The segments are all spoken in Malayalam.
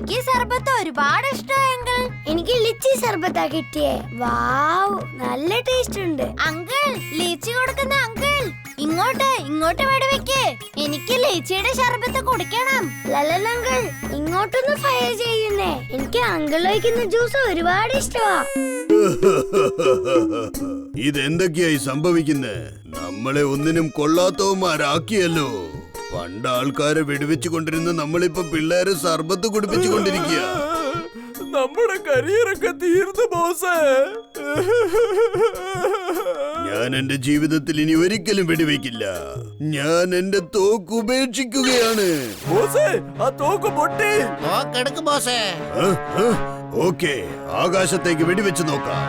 എനിക്ക് സർബത്ത് ഒരുപാട് ഇഷ്ടമായി അങ്കിൾ. എനിക്ക് ലിച്ചി സർബത്താ കിട്ടിയേ. വാവ്, നല്ല ടേസ്റ്റ് ഉണ്ട്. അങ്കിൾ, ലീച്ചി കൊടുക്കുന്ന അങ്കിൾ, ഇങ്ങോട്ട് വെടിവെക്ക്. എനിക്ക് ലീച്ചിയുടെ ശർബത്ത് കുടിക്കണം. ലല്ലൻ അങ്കിൾ, ഇങ്ങോട്ടൊന്ന് ഫയർ ചെയ്യുന്നേ. എനിക്ക് അങ്കിൾ വയ്ക്കുന്ന ജ്യൂസ് ഒരുപാട് ഇഷ്ടമാ. ഇതെന്തൊക്കെയായി സംഭവിക്കുന്നേ? നമ്മളെ ഒന്നിനും കൊള്ളാത്തവന്മാരാക്കിയല്ലോ. പണ്ട് ആൾക്കാരെ വെടിവെച്ചു കൊണ്ടിരുന്ന നമ്മളിപ്പോ പിള്ളേരെ സർബത്ത് കുടിപ്പിച്ചു കൊണ്ടിരിക്കുക. നമ്മുടെ കരിയറൊക്കെ തീർന്നു ബോസേ. ഞാൻ എന്റെ ജീവിതത്തിൽ ഇനി ഒരിക്കലും വെടിവെക്കില്ല. ഞാൻ എന്റെ തോക്ക് ഉപേക്ഷിക്കുകയാണ്. ബോസേ, ആ തോക്ക് പൊട്ടി. തോക്കെടുക്ക് ബോസേ. ഓക്കേ, ആകാശത്തേക്ക് വെടിവെച്ച് നോക്കാം.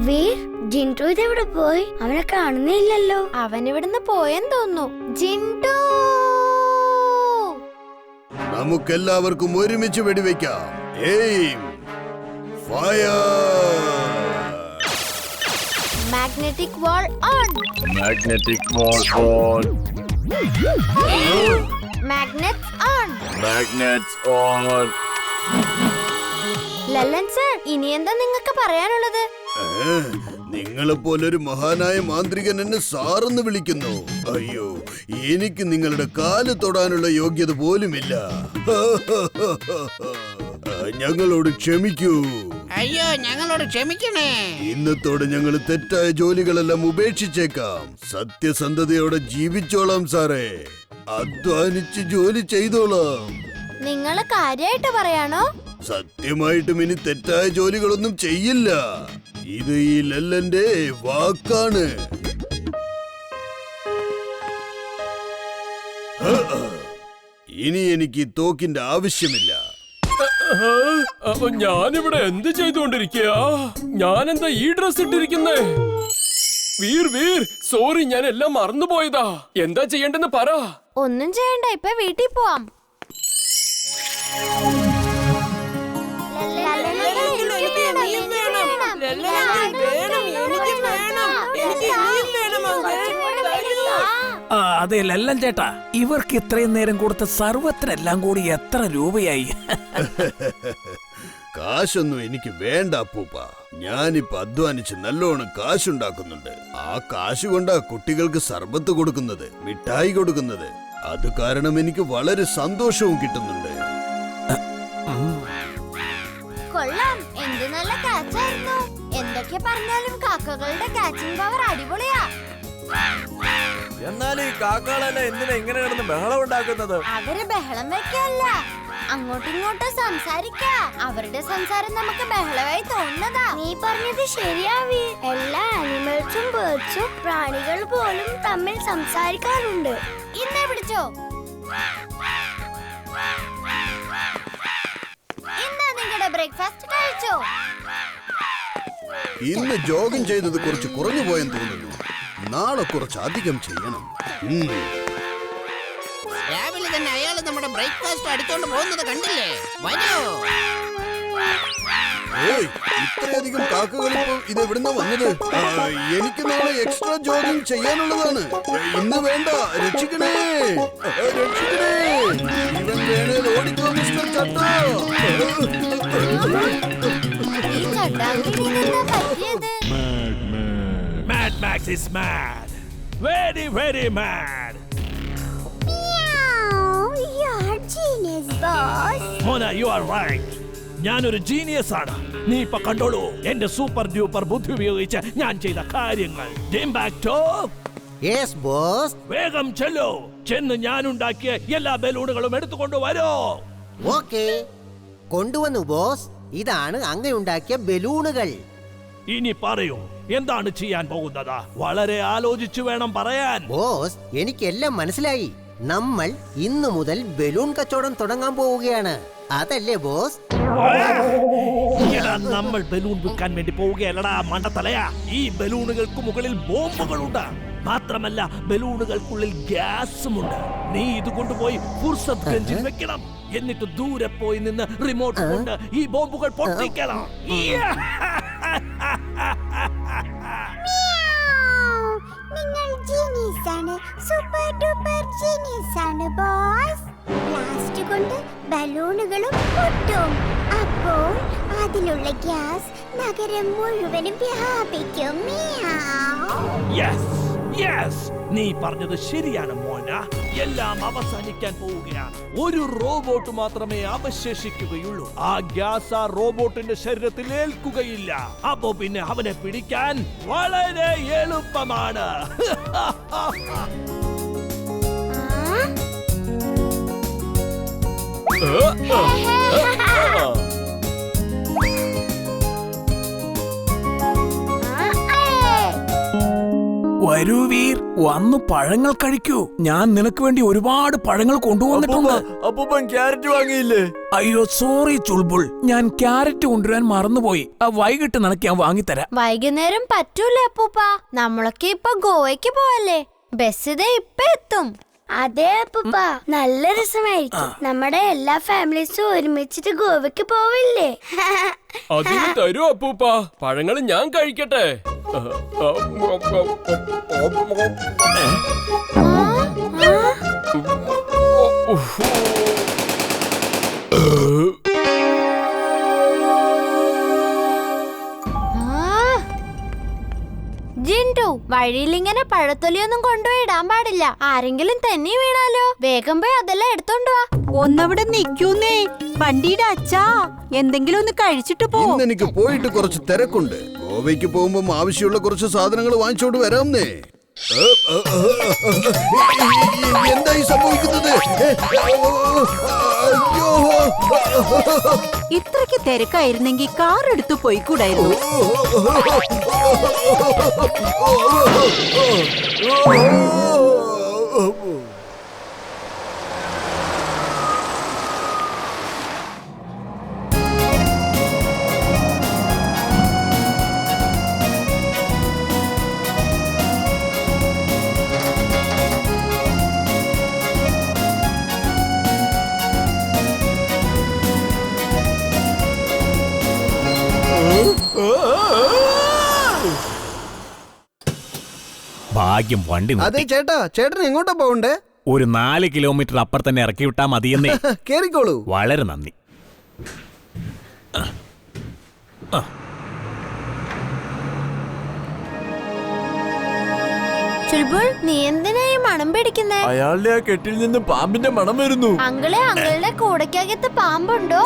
വീർ, ജിൻടു ഇതെവിടെ പോയി? അവനെ കാണുന്നില്ലല്ലോ. അവൻ ഇവിടുന്ന് പോയെന്ന് തോന്നുന്നു. ജിൻടു, നമുക്കെല്ലാവർക്കും ഒരുമിച്ച് വെടിവെക്കാം. Aim, fire. Magnetic wall on. Magnetic wall on. Magnets on. Magnets on. Lallan sir, ഇനി എന്താ നിങ്ങൾക്ക് പറയാനുള്ളത്? നിങ്ങളെപ്പോലൊരു മഹാനായ മാന്ത്രികൻ എന്നെ സാറെന്ന് വിളിക്കുന്നു. അയ്യോ, എനിക്ക് നിങ്ങളുടെ കാല് തൊടാനുള്ള യോഗ്യത പോലുമില്ല. ഞങ്ങളോട് ക്ഷമിക്കൂ. അയ്യോ, ഞങ്ങളോട് ക്ഷമിക്കണേ. ഇന്നത്തോടെ ഞങ്ങൾ തെറ്റായ ജോലികളെല്ലാം ഉപേക്ഷിച്ചേക്കാം. സത്യസന്ധതയോടെ ജീവിച്ചോളാം സാറേ. അധ്വാനിച്ച് ജോലി ചെയ്തോളാം. നിങ്ങൾ കാര്യമായിട്ട് പറയാണോ? സത്യമായിട്ടും ഇനി തെറ്റായ ജോലികളൊന്നും ചെയ്യില്ല. ഇത് ഈ ലല്ലന്റെ വാക്കാണ്. ഇനി എനിക്ക് തോക്കിന്റെ ആവശ്യമില്ല. ഞാനിവിടെ എന്ത് ചെയ്തുകൊണ്ടിരിക്കുക? ഞാനെന്താ ഈ ഡ്രസ് ഇട്ടിരിക്കുന്നേ? വീർ, സോറി, ഞാൻ എല്ലാം മറന്നുപോയതാ. എന്താ ചെയ്യേണ്ടെന്ന് പറ. ഒന്നും ചെയ്യണ്ട, ഇപ്പൊ വീട്ടിൽ പോവാം. അതെ ലല്ലൻ ചേട്ടാ, ഇവർക്ക് ഇത്രയും നേരം കൊടുത്ത സർവത്തിനെല്ലാം കൂടി എത്ര രൂപയായി? കാശൊന്നും എനിക്ക് വേണ്ട അപ്പൂപ്പ. ഞാനിപ്പോ അധ്വാനിച്ച് നല്ലോണം കാശുണ്ടാക്കുന്നുണ്ട്. ആ കാശ് കൊണ്ടാ കുട്ടികൾക്ക് സർബത്ത് കൊടുക്കുന്നത്, മിഠായി കൊടുക്കുന്നത്. അത് കാരണം എനിക്ക് വളരെ സന്തോഷവും കിട്ടുന്നുണ്ട്. കൊള്ളാം, എന്ത് നല്ല കാച്ചായിരുന്നു. എന്തൊക്കെ പറഞ്ഞാലും കാക്കകളുടെ കാച്ചിങ് പവർ അടിപൊളിയാ. എന്നാൽ ഈ കാക്കകളെല്ലാം എന്തിനാ ഇങ്ങനെ കിടന്ന് ബഹളം ഉണ്ടാക്കുന്നത്? അവര് ബഹളം വെക്കല്ല, അങ്ങോട്ടിങ്ങോട്ടും സംസാരിക്ക. അവരുടെ സംസാരം നമുക്ക് ബഹളമായി തോന്നുന്നതാ. നീ പറഞ്ഞത് ശരിയാവി. എല്ലാ ആനിമൽസും ബേർഡ്സും പ്രാണികൾ പോലും തമ്മിൽ സംസാരിക്കാറുണ്ട്. ഇന്നേ പിടിച്ചോ. ഇന്ന് നിങ്ങളുടെ ബ്രേക്ക്ഫാസ്റ്റ് കഴിച്ചോ? ഇന്ന് ജോഗിങ് ചെയ്തത് കുറച്ച് കുറഞ്ഞു പോയെന്ന് തോന്നുന്നു. നാളെ കുറച്ച് അധികം ചെയ്യണം. രാവിലെ തന്നെ അയാൾ നമ്മുടെ ബ്രേക്ക്ഫാസ്റ്റ് അടിച്ചോണ്ട് പോകുന്നത് കണ്ടില്ലേ? വരൂ. ഇത്രയധികം കാക്കകൾ ഇപ്പൊ ഇത് എവിടുന്ന വന്നത്? എനിക്ക് നാളെ എക്സ്ട്രാ ജോഗിങ് ചെയ്യാനുള്ളതാണ്. ഇന്ന് വേണ്ട. രക്ഷിക്കണേ, രക്ഷിക്കണേ. ഇവൻ വേണേൽ ഓടിക്കോ മിസ്റ്റർ ചട്ട. ഈ ചട്ടാക്കിന് ഇതെന്താ പറ്റിയത്? Mad Max is mad. Very, very mad. You're genius, boss. Mona, you are right. ഞാനൊരു ജീനിയസ് ആണ്. നീ ഇപ്പൊ കണ്ടോളൂ എന്റെ സൂപ്പർ ഡ്യൂപ്പർ ബുദ്ധി ഉപയോഗിച്ച് ഞാൻ ചെയ്ത കാര്യങ്ങൾ. Yes boss. വേഗം ചെല്ലു. ചെന്ന് ഞാനുണ്ടാക്കിയ എല്ലാ ബലൂണുകളും എടുത്തുകൊണ്ട് വരോ. ഓക്കേ, കൊണ്ടുവന്നു ബോസ്. ഇതാണ് അങ്ങയുണ്ടാക്കിയ ബലൂണുകൾ. ഇനി പറയൂ, എന്താണ് ചെയ്യാൻ പോകുന്നത്? വളരെ ആലോചിച്ചു വേണം പറയാൻ. ബോസ്, എനിക്കെല്ലാം മനസ്സിലായി. നമ്മൾ ഇന്നു മുതൽ ബലൂൺ കച്ചവടം തുടങ്ങാൻ പോവുകയാണ്. അതല്ലേ ബോസ്? നമ്മൾ ബലൂൺ വിൽക്കാൻ വേണ്ടി പോവുകയല്ലടാ മണ്ടത്തലയാ. ഈ ബലൂണുകൾക്ക് മുകളിൽ ബോംബുകളുണ്ട്. മാത്രമല്ല ബലൂണുകൾക്കുള്ളിൽ ഗ്യാസുമുണ്ട്. നീ ഇത് കൊണ്ടുപോയി ഫുർസത്ത് ഗഞ്ചിൽ വെക്കണം. എന്നിട്ട് ദൂരെ പോയി നിന്ന് റിമോട്ട് കൊണ്ട് ഈ ബോംബുകൾ പൊട്ടിക്കണം. നിങ്ങൾ ജീനിയസ് ആണ്, സൂപ്പർ ഡൂപ്പർ ജീനിയസ് ആണ് ബോസ്. ബ്ലാസ്റ്റ് കൊണ്ട് ബലൂണുകളും പൊട്ടും. അപ്പോൾ അതിലുള്ള ഗ്യാസ് നഗരം മുഴുവനും വ്യാപിക്കും. യെസ് യെസ്, നീ പറഞ്ഞത് ശരിയാണ് മോന. എല്ലാം അവസാനിക്കാൻ പോവുകയാണ്. ഒരു റോബോട്ട് മാത്രമേ അവശേഷിക്കുകയുള്ളൂ. ആ ഗ്യാസ് ആ റോബോട്ടിന്റെ ശരീരത്തിൽ ഏൽക്കുകയില്ല. അപ്പോ പിന്നെ അവനെ പിടിക്കാൻ വളരെ എളുപ്പമാണ്. വരൂ വീർ, വന്നു പഴങ്ങൾ കഴിക്കൂ. ഞാൻ നിനക്ക് വേണ്ടി ഒരുപാട് പഴങ്ങൾ കൊണ്ടുവന്നിട്ടുണ്ട്. അപ്പൂപ്പൻ ക്യാരറ്റ് വാങ്ങിയില്ലേ? അയ്യോ സോറി ചുൾബുൾ, ഞാൻ ക്യാരറ്റ് കൊണ്ടുവരാൻ മറന്നുപോയി. വൈകിട്ട് നിനക്ക് ഞാൻ വാങ്ങിത്തരാം. വൈകുന്നേരം പറ്റൂലേ അപ്പൂപ്പ? നമ്മളൊക്കെ ഇപ്പൊ ഗോവയ്ക്ക് പോവല്ലേ? ബസ് ഇതേ ഇപ്പൊ എത്തും. അതെ അപ്പൂപ്പ, നല്ല രസമായിരിക്കും. നമ്മുടെ എല്ലാ ഫാമിലീസും ഒരുമിച്ചിട്ട് ഗോവയ്ക്ക് പോവില്ലേ? അതിന് തരൂ അപ്പൂപ്പ. പഴങ്ങൾ ഞാൻ കഴിക്കട്ടെ. ജിൻഡു, വഴിയിലിങ്ങനെ പഴത്തൊലിയൊന്നും കൊണ്ടുപോയി പാടില്ല. ആരെങ്കിലും തന്നെ വീണാലോ? വേഗം പോയി അതെല്ലാം എടുത്തോണ്ട് വാ. ഒന്നവിടെ നിൽക്കൂന്നേ. വണ്ടിയുടെ അച്ഛാ, എന്തെങ്കിലും ഒന്ന് കഴിച്ചിട്ട് പോ. ഇന്ന് എനിക്ക് പോയിട്ട് കുറച്ച് തിരക്കുണ്ട്. ഗോവയ്ക്ക് പോകുമ്പോ ആവശ്യമുള്ള കുറച്ച് സാധനങ്ങൾ വാങ്ങിച്ചോണ്ട് വരാമെന്നേ. എന്തായി സംഭവിക്കുന്നത്? അയ്യോ, ഇത്രയ്ക്ക് തിരക്കായിരുന്നെങ്കിൽ കാർ എടുത്തു പോയിക്കൂടായിരുന്നു. ഭാഗ്യം വണ്ടി അതെ നിർത്തി. ചേട്ടാ, ചേട്ടൻ എങ്ങോട്ടാ പോകണ്ടേ? ഒരു 4 കിലോമീറ്റർ അപ്പുറം തന്നെ ഇറക്കി വിട്ടാ മതിയെന്നേ. കേറിക്കോളൂ. വളരെ നന്ദി. ചുൽബുൾ, നീ എന്തിനാ ഈ മണം പിടിക്കുന്നേ? അയാളുടെ ആ കെട്ടിൽ നിന്ന് പാമ്പിന്റെ മണം വരുന്നു. അങ്കിളുടെ കൂടയ്ക്കകത്ത് പാമ്പുണ്ടോ?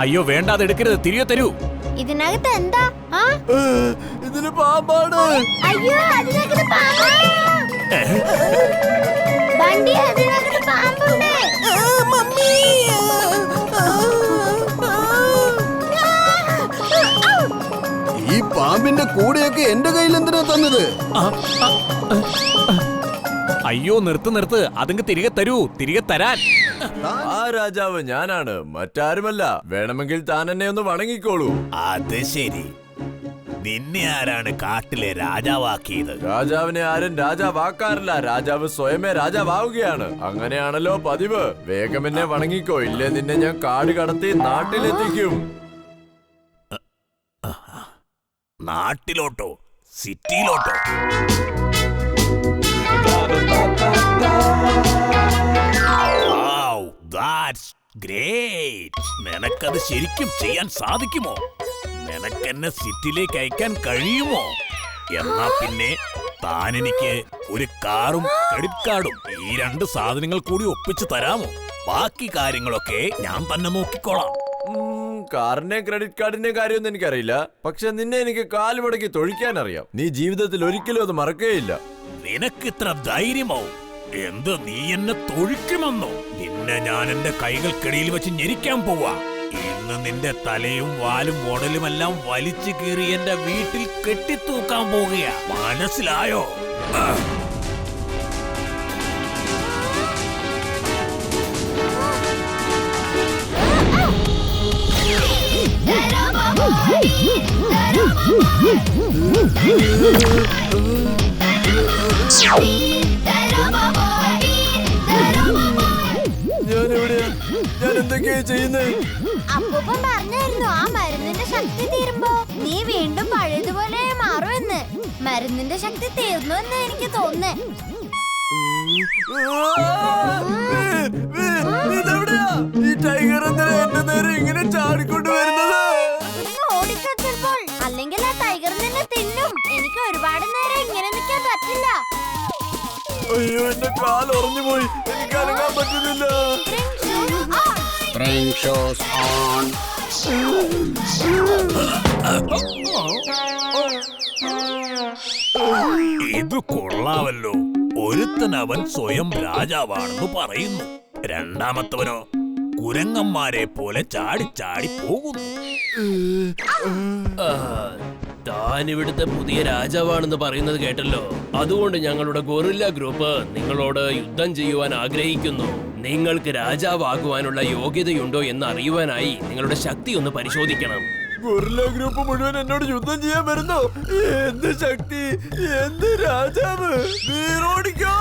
അയ്യോ വേണ്ട, അത് എടുക്കരുത്. തിരികെ തരൂ. ഇതിനകത്ത് എന്താ? ആ, ഇതിന് പാമ്പാണ്. അയ്യോ, അതിനകത്ത് പാമ്പാ. വണ്ടി അതിനകത്ത് പാമ്പുണ്ട്. ഈ പാമ്പിന്റെ കൂടെയൊക്കെ എന്റെ കയ്യിൽ എന്തിനാ തന്നത്? അയ്യോ നിർത്ത്. അതങ്ങ് തിരികെ തരൂ. തിരികെ തരാൻ. ആ രാജാവ് ഞാനാണ്, മറ്റാരുമല്ല. വേണമെങ്കിൽ താൻ എന്നെ ഒന്ന് വണങ്ങിക്കോളൂ. അത് ശരി. നിന്നെ ആരാണ് കാട്ടിലെ രാജാവാക്കിയത്? രാജാവിനെ ആരും രാജാവാക്കാറില്ല. രാജാവ് സ്വയമേ രാജാവാവുകയാണ്. അങ്ങനെയാണല്ലോ പതിവ്. വേഗം എന്നെ വണങ്ങിക്കോ, ഇല്ലേ നിന്നെ ഞാൻ കാട് കടത്തി നാട്ടിലെത്തിക്കും. നാട്ടിലോട്ടോ? സിറ്റിയിലോട്ടോ? Wow, that's great. നിനക്കത് ശരിക്കും ചെയ്യാൻ സാധിക്കുമോ? നിനക്കെന്നെ സിറ്റിയിലേക്ക് അയക്കാൻ കഴിയുമോ? എന്നാ പിന്നെ താൻ എനിക്ക് ഒരു കാറും ക്രെഡിറ്റ് കാർഡും ഈ 2 സാധനങ്ങൾ കൂടി ഒപ്പിച്ചു തരാമോ? ബാക്കി കാര്യങ്ങളൊക്കെ ഞാൻ തന്നെ നോക്കിക്കോളാം. കാറിന്റെ ക്രെഡിറ്റ് കാർഡിന്റെ കാര്യമൊന്നും എനിക്കറിയില്ല. പക്ഷെ നിന്നെ എനിക്ക് കാലുമടക്കി തൊഴിക്കാൻ അറിയാം. നീ ജീവിതത്തിൽ ഒരിക്കലും അത് മറക്കുകയില്ല. നിനക്ക് ഇത്ര ധൈര്യമോ? എന്ത്, നീ എന്നെ തൊഴിക്കുമെന്നോ? നിന്നെ ഞാൻ എന്റെ കൈകൾക്കിടയിൽ വെച്ച് ഞെരിക്കാൻ പോവാ. ഇന്ന് നിന്റെ തലയും വാലും ഉടലുമെല്ലാം വലിച്ചു കീറി എന്റെ വീട്ടിൽ കെട്ടിത്തൂക്കാൻ പോവുകയാ. മനസ്സിലായോ? ഞാൻ എന്തൊക്കെയാ ചെയ്യുന്നത്? അപ്പൂപ്പൻ പറഞ്ഞായിരുന്നു ആ മരുന്നിന്റെ ശക്തി തീരുമ്പോ നീ വീണ്ടും പഴയതുപോലെ മാറുമെന്ന്. മരുന്നിന്റെ ശക്തി തീർന്നു എന്ന് എനിക്ക് തോന്നുന്നേ. ഇങ്ങനെ ചാടിക്കൊണ്ട് വരുന്നത്? ഇവിടുന്ന് ഓടിക്കോ ചിലപ്പോൾ. അല്ലെങ്കിൽ ആ ടൈഗർ നിന്നെ തിന്നും. എനിക്ക് ഒരുപാട് നേരം ഇങ്ങനെ നിൽക്കാൻ പറ്റില്ല. അയ്യോ, എന്റെ കാൽ ഉറഞ്ഞു പോയി. എനിക്ക് അനങ്ങാൻ പറ്റുന്നില്ല. Spring shoes on. ഇത് കൊള്ളാവല്ലോ. ഒരുത്തൻ അവൻ സ്വയം രാജാവാണെന്ന് പറയുന്നു. രണ്ടാമത്തവനോ കുരങ്ങന്മാരെ പോലെ ചാടി ചാടി പോകുന്നു. താൻ ഇവിടുത്തെ പുതിയ രാജാവാണെന്ന് പറയുന്നത് കേട്ടല്ലോ. അതുകൊണ്ട് ഞങ്ങളുടെ ഗൊറില്ല ഗ്രൂപ്പ് നിങ്ങളോട് യുദ്ധം ചെയ്യുവാൻ ആഗ്രഹിക്കുന്നു. നിങ്ങൾക്ക് രാജാവാകുവാനുള്ള യോഗ്യതയുണ്ടോ എന്ന് അറിയുവാനായി നിങ്ങളുടെ ശക്തി ഒന്ന് പരിശോധിക്കണം. ഗൊറില്ല ഗ്രൂപ്പ് മുഴുവൻ എന്നോട് യുദ്ധം ചെയ്യാൻ വരുന്നു. എന്ത് ശക്തി, എന്ത് രാജാവ്! വീറോടിക്കോ!